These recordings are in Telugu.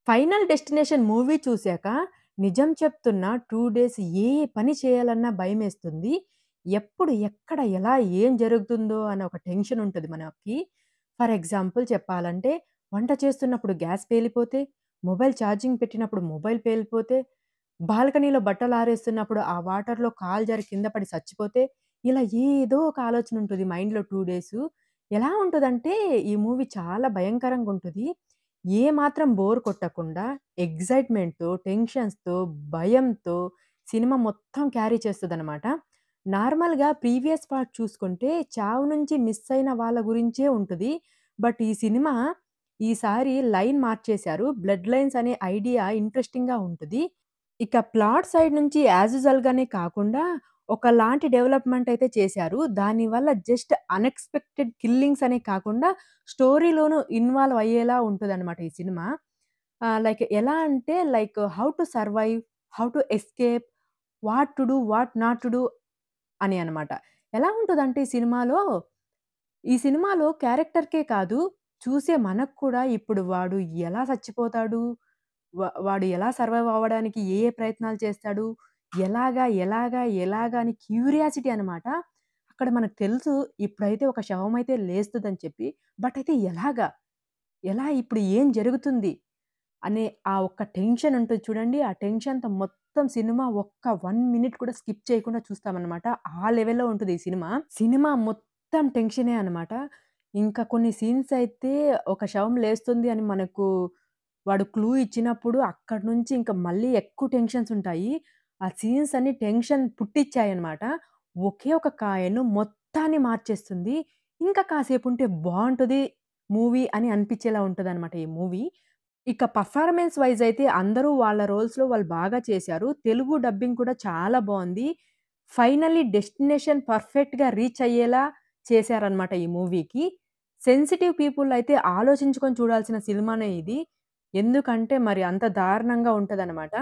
'ఫైనల్ డెస్టినేషన్' మూవీ చూసాక నిజం చెప్తున్నా 2 డేస్ ఏ పని చేయాలన్నా భయమేస్తుంది. ఎప్పుడు, ఎక్కడ, ఎలా, ఏం జరుగుతుందో అనే ఒక టెన్షన్ ఉంటది మనకి. ఫర్ ఎగ్జాంపుల్ చెప్పాలంటే వంట చేస్తున్నప్పుడు గ్యాస్ పేలిపోతే, మొబైల్ ఛార్జింగ్ పెట్టినప్పుడు మొబైల్ పేలిపోతే, బాల్కనీలో బట్టలారేస్తున్నప్పుడు ఆ వాటర్‌లో కాలు జారి కింద పడి సచ్చిపోతే, ఇలా ఏదో ఒక ఆలోచన ఉంటది మైండ్‌లో 2 డేసు. ఎలా ఉంటదంటే ఈ మూవీ చాలా భయంకరంగుంటది. ఏ మాత్రం బోర్ కొట్టకుండా ఎక్సైట్‌మెంట్‌తో, టెన్షన్స్‌తో, భయంతో సినిమా మొత్తం క్యారీ చేస్తదనమాట. నార్మల్‌గా ప్రీవియస్ పార్ట్ చూసుకుంటే చావు నుంచి మిస్ అయిన వాళ్ళ గురించే ఉంటది. బట్ ఈ సినిమా ఈసారి లైన్ మార్చేశారు. బ్లడ్ లైన్స్ అనే ఐడియా ఇంట్రెస్టింగ్‌గా ఉంటది. ఇక ప్లాట్ సైడ్ నుంచి యాజ్ యూజువల్‌గానే కాకుండా ఒకలాంటి డెవలప్‌మెంట్ అయితే చేశారు. దానివల్ల జస్ట్ అన్‌ఎక్స్‌పెక్టెడ్ కిల్లింగ్స్ అనే కాకుండా స్టోరీలోనూ ఇన్వాల్వ్ అయ్యేలా ఉంటదనమాట ఈ సినిమా. లైక్ ఎలా అంటే how to survive, how to escape, what to do, what not to do అని అనమాట. ఎలా ఉంటదంటే ఈ సినిమాలో క్యారెక్టర్‌కే కాదు, చూసే మనకు కూడా ఇప్పుడు వాడు ఎలా సచ్చిపోతాడు? వాడు ఎలా సర్వైవ్ అవ్వడానికి ఏ ఏ ప్రయత్నాలు చేస్తాడు? ఎలాగా అని క్యూరియాసిటీ అనమాట. అక్కడ మనకు తెలుసు ఇప్పుడైతే ఒక శవమైతే లేస్తదని చెప్పి. బట్ అయితే ఎలాగా? ఎలా ఇప్పుడు ఏం జరుగుతుంది? అనే ఆ ఒక్క టెన్షన్ ఉంటది చూడండి. ఆ టెన్షన్‌తో మొత్తం సినిమా ఒక్క 1 మినిట్ కూడా స్కిప్ చేయకుండా చూస్తామనమాట. ఆ లెవెల్‌లో ఉంటది ఈ సినిమా. సినిమా మొత్తం టెన్షనే అనమాట. ఇంకా కొన్ని సీన్స్ అయితే ఒక శవం లేస్తుంది అని మనకు వాడు క్లూ ఇచ్చినప్పుడు అక్కడి నుంచి ఇంకా మళ్ళీ ఎక్కువ టెన్షన్స్ ఉంటాయి. ఆ సీన్స్ అన్ని టెన్షన్ పుట్టిచ్చాయన్నమాట. ఒకే ఒక కాయను మొత్తాన్ని మార్చేస్తుంది. ఇంకా కాసేపుంటే బావుంటది మూవీ అని అనిపించేలా ఉంటదన్నమాట ఈ మూవీ. ఇక పెర్ఫార్మన్స్ వైస్ అయితే అందరూ వాళ్ళ రోల్స్‌లో వాళ్ళు బాగా చేశారు. తెలుగు డబ్బింగ్ కూడా చాలా బావుంది. ఫైనల్లీ డెస్టినేషన్ పర్ఫెక్ట్‌గా రీచ్ అయ్యేలా చేశారన్నమాట ఈ మూవీకి. సెన్సిటివ్ పీపుల్ అయితే ఆలోచించుకొని చూడాల్సిన సినిమానే ఇది. ఎందుకంటే మరి అంత దారుణంగా ఉంటదనమాట.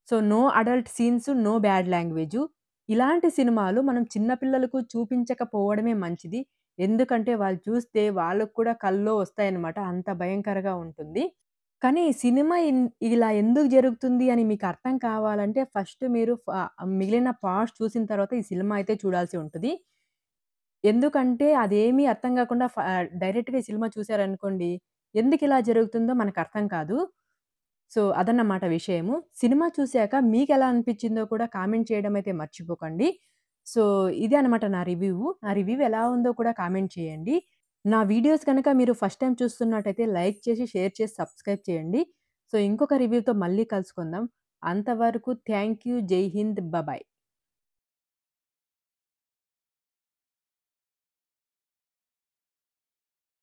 So, no adult scenes, no bad language. ఇలాంటి సినిమాలు మనం చిన్న పిల్లలకు చూపించకపోవడమే మంచిది. ఎందుకంటే వాళ్ళు చూస్తే వాళ్ళకి కూడా కల్లో వస్తాయన్నమాట. అంత భయంకరంగా ఉంటుంది. కానీ సినిమా ఇలా ఎందుకు జరుగుతుంది అని మీకు అర్థం కావాలంటే ఫస్ట్ మీరు మిగిలిన పార్ట్స్ చూసిన తర్వాత ఈ సినిమా అయితే చూడాల్సి ఉంటది. ఎందుకంటే అదేమీ అర్థం గాకుండా డైరెక్ట్‌గా ఈ సినిమా చూసారనుకోండి, ఎందుకిలా జరుగుతుందో మనకర్థం కాదు. సో, అదన్నమాట విషయము. సినిమా చూసాక మీకెలా అనిపిచ్చిందో కూడా కామెంట్ చేయడం అయితే మర్చిపోకండి. సో, ఇదే అనమాట నా రివ్యూ. నా రివ్యూ ఎలా ఉందో కూడా కామెంట్ చేయండి. నా వీడియోస్ గనక మీరు ఫస్ట్ టైమ్ చూస్తున్నట్టయితే లైక్ చేసి, షేర్ చేసి, సబ్స్క్రైబ్ చేయండి. సో, ఇంకొక రివ్యూతో మళ్ళీ కలుసుకుందాం. అంతవరకు థాంక్ యూ. జై హింద్. బాయ్.